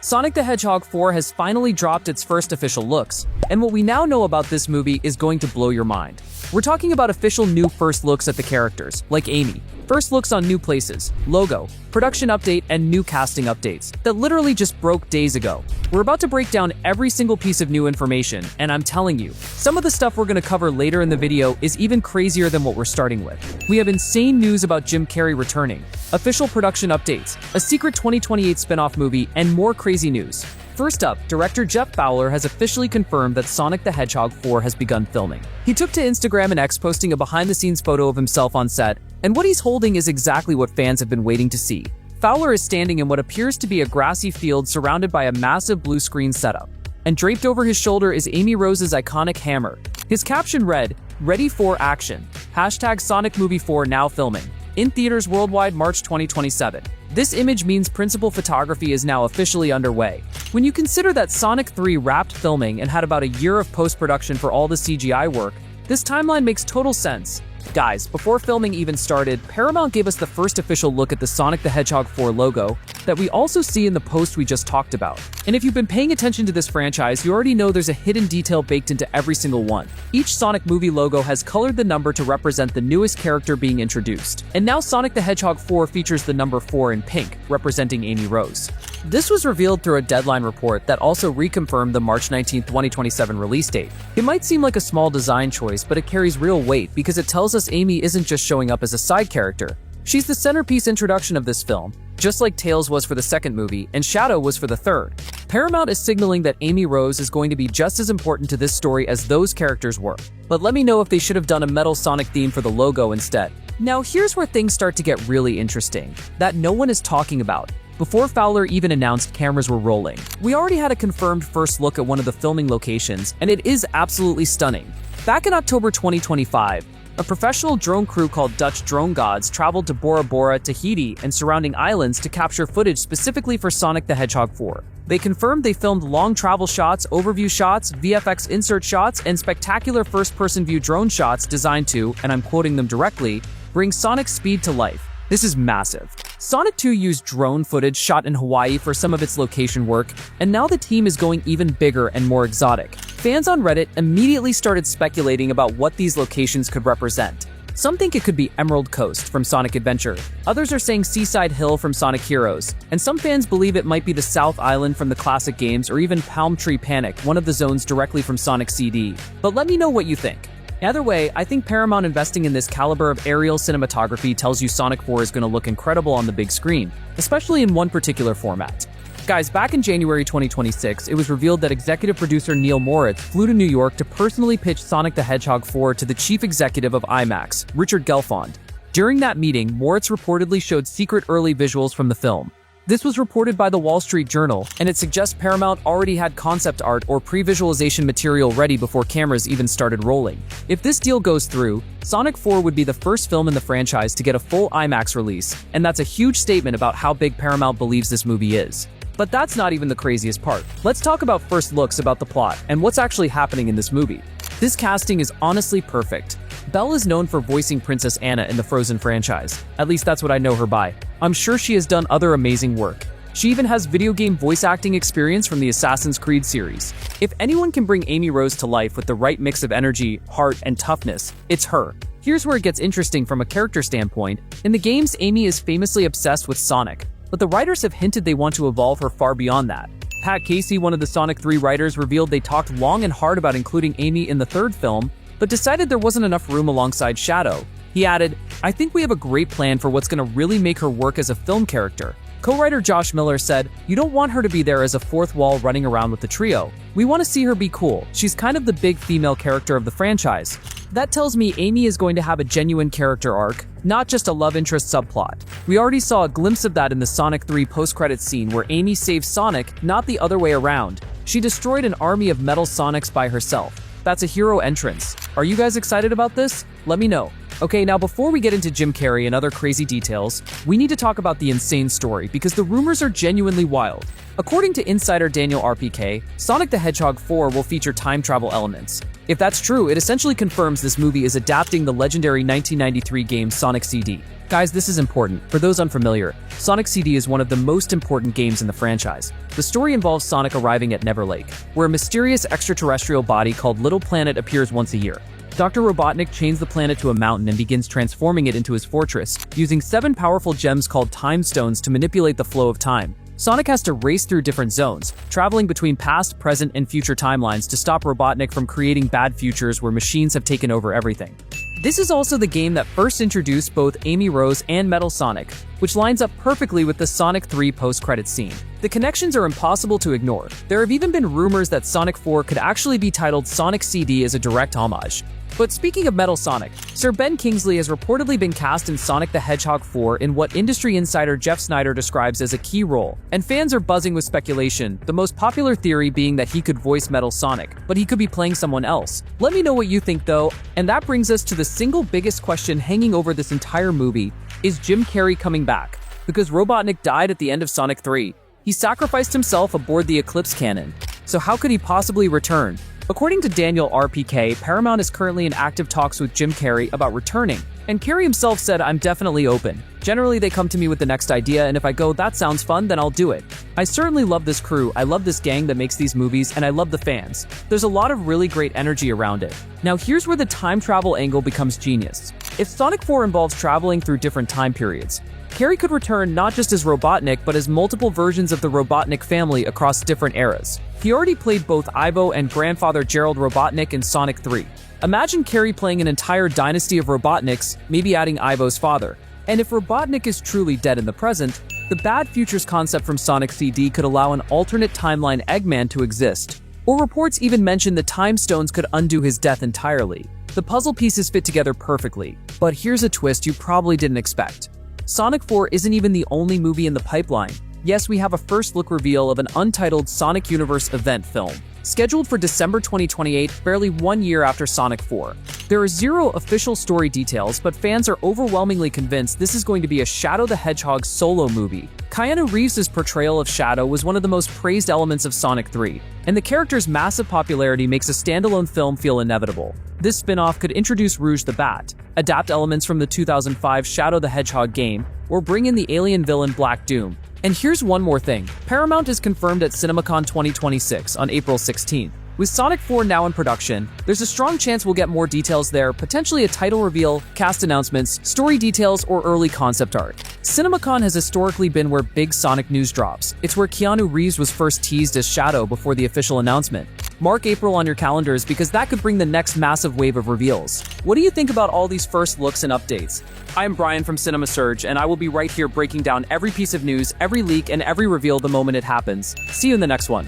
Sonic the Hedgehog 4 has finally dropped its first official looks, and what we now know about this movie is going to blow your mind. We're talking about official new first looks at the characters, like Amy, first looks on new places, logo, production update, and new casting updates that literally just broke days ago. We're about to break down every single piece of new information, and I'm telling you, some of the stuff we're going to cover later in the video is even crazier than what we're starting with. We have insane news about Jim Carrey returning, official production updates, a secret 2028 spin-off movie, and more crazy news. First up, director Jeff Fowler has officially confirmed that Sonic the Hedgehog 4 has begun filming. He took to Instagram and X posting a behind-the-scenes photo of himself on set, and what he's holding is exactly what fans have been waiting to see. Fowler is standing in what appears to be a grassy field surrounded by a massive blue screen setup, and draped over his shoulder is Amy Rose's iconic hammer. His caption read, "Ready for action. Hashtag Sonic Movie 4 now filming. In theaters worldwide March 2027. This image means principal photography is now officially underway. When you consider that Sonic 3 wrapped filming and had about a year of post-production for all the CGI work, this timeline makes total sense. Guys, before filming even started, Paramount gave us the first official look at the Sonic the Hedgehog 4 logo that we also see in the post we just talked about. And if you've been paying attention to this franchise, you already know there's a hidden detail baked into every single one. Each Sonic movie logo has colored the number to represent the newest character being introduced. And now Sonic the Hedgehog 4 features the number 4 in pink, representing Amy Rose. This was revealed through a Deadline report that also reconfirmed the March 19, 2027 release date. It might seem like a small design choice, but it carries real weight because it tells us Amy isn't just showing up as a side character. She's the centerpiece introduction of this film, just like Tails was for the second movie and Shadow was for the third. Paramount is signaling that Amy Rose is going to be just as important to this story as those characters were. But let me know if they should have done a metal Sonic theme for the logo instead. Now here's where things start to get really interesting, that no one is talking about. Before Fowler even announced cameras were rolling, we already had a confirmed first look at one of the filming locations, and it is absolutely stunning. Back in October 2025, a professional drone crew called Dutch Drone Gods traveled to Bora Bora, Tahiti, and surrounding islands to capture footage specifically for Sonic the Hedgehog 4. They confirmed they filmed long travel shots, overview shots, VFX insert shots, and spectacular first-person view drone shots designed to, and I'm quoting them directly, bring Sonic's speed to life. This is massive. Sonic 2 used drone footage shot in Hawaii for some of its location work, and now the team is going even bigger and more exotic. Fans on Reddit immediately started speculating about what these locations could represent. Some think it could be Emerald Coast from Sonic Adventure, others are saying Seaside Hill from Sonic Heroes, and some fans believe it might be the South Island from the classic games or even Palm Tree Panic, one of the zones directly from Sonic CD. But let me know what you think. Either way, I think Paramount investing in this caliber of aerial cinematography tells you Sonic 4 is going to look incredible on the big screen, especially in one particular format. Guys, back in January 2026, it was revealed that executive producer Neil Moritz flew to New York to personally pitch Sonic the Hedgehog 4 to the chief executive of IMAX, Richard Gelfond. During that meeting, Moritz reportedly showed secret early visuals from the film. This was reported by the Wall Street Journal, and it suggests Paramount already had concept art or pre-visualization material ready before cameras even started rolling. If this deal goes through, Sonic 4 would be the first film in the franchise to get a full IMAX release, and that's a huge statement about how big Paramount believes this movie is. But that's not even the craziest part. Let's talk about first looks about the plot and what's actually happening in this movie. This casting is honestly perfect. Belle is known for voicing Princess Anna in the Frozen franchise. At least that's what I know her by. I'm sure she has done other amazing work. She even has video game voice acting experience from the Assassin's Creed series. If anyone can bring Amy Rose to life with the right mix of energy, heart, and toughness, it's her. Here's where it gets interesting from a character standpoint. In the games, Amy is famously obsessed with Sonic, but the writers have hinted they want to evolve her far beyond that. Pat Casey, one of the Sonic 3 writers, revealed they talked long and hard about including Amy in the third film, but decided there wasn't enough room alongside Shadow. He added, "I think we have a great plan for what's going to really make her work as a film character." Co-writer Josh Miller said, "You don't want her to be there as a fourth wall running around with the trio. We want to see her be cool. She's kind of the big female character of the franchise." That tells me Amy is going to have a genuine character arc, not just a love interest subplot. We already saw a glimpse of that in the Sonic 3 post-credits scene where Amy saves Sonic, not the other way around. She destroyed an army of metal Sonics by herself. That's a hero entrance. Are you guys excited about this? Let me know. Okay, now before we get into Jim Carrey and other crazy details, we need to talk about the insane story because the rumors are genuinely wild. According to insider Daniel RPK, Sonic the Hedgehog 4 will feature time travel elements. If that's true, it essentially confirms this movie is adapting the legendary 1993 game Sonic CD. Guys, this is important. For those unfamiliar, Sonic CD is one of the most important games in the franchise. The story involves Sonic arriving at Never Lake, where a mysterious extraterrestrial body called Little Planet appears once a year. Dr. Robotnik chains the planet to a mountain and begins transforming it into his fortress, using 7 powerful gems called Time Stones to manipulate the flow of time. Sonic has to race through different zones, traveling between past, present, and future timelines to stop Robotnik from creating bad futures where machines have taken over everything. This is also the game that first introduced both Amy Rose and Metal Sonic, which lines up perfectly with the Sonic 3 post-credits scene. The connections are impossible to ignore. There have even been rumors that Sonic 4 could actually be titled Sonic CD as a direct homage. But speaking of Metal Sonic, Sir Ben Kingsley has reportedly been cast in Sonic the Hedgehog 4 in what industry insider Jeff Snyder describes as a key role, and fans are buzzing with speculation, the most popular theory being that he could voice Metal Sonic, but he could be playing someone else. Let me know what you think though, and that brings us to the single biggest question hanging over this entire movie: is Jim Carrey coming back? Because Robotnik died at the end of Sonic 3. He sacrificed himself aboard the Eclipse cannon. So how could he possibly return? According to Daniel RPK, Paramount is currently in active talks with Jim Carrey about returning, and Carrey himself said, "I'm definitely open. Generally, they come to me with the next idea, and if I go, that sounds fun, then I'll do it. I certainly love this crew, I love this gang that makes these movies, and I love the fans. There's a lot of really great energy around it." Now here's where the time travel angle becomes genius. If Sonic 4 involves traveling through different time periods, Carrey could return not just as Robotnik, but as multiple versions of the Robotnik family across different eras. He already played both Ivo and grandfather Gerald Robotnik in Sonic 3. Imagine Carrey playing an entire dynasty of Robotniks, maybe adding Ivo's father. And if Robotnik is truly dead in the present, the bad futures concept from Sonic CD could allow an alternate timeline Eggman to exist. Or reports even mention the Time Stones could undo his death entirely. The puzzle pieces fit together perfectly. But here's a twist you probably didn't expect. Sonic 4 isn't even the only movie in the pipeline. Yes, we have a first look reveal of an untitled Sonic Universe event film, scheduled for December 2028, barely 1 year after Sonic 4. There are zero official story details, but fans are overwhelmingly convinced this is going to be a Shadow the Hedgehog solo movie. Keanu Reeves' portrayal of Shadow was one of the most praised elements of Sonic 3, and the character's massive popularity makes a standalone film feel inevitable. This spin-off could introduce Rouge the Bat, adapt elements from the 2005 Shadow the Hedgehog game, or bring in the alien villain Black Doom. And here's one more thing. Paramount is confirmed at CinemaCon 2026 on April 16th. With Sonic 4 now in production, there's a strong chance we'll get more details there, potentially a title reveal, cast announcements, story details, or early concept art. CinemaCon has historically been where big Sonic news drops. It's where Keanu Reeves was first teased as Shadow before the official announcement. Mark April on your calendars because that could bring the next massive wave of reveals. What do you think about all these first looks and updates? I'm Brian from Cinema Surge, and I will be right here breaking down every piece of news, every leak, and every reveal the moment it happens. See you in the next one.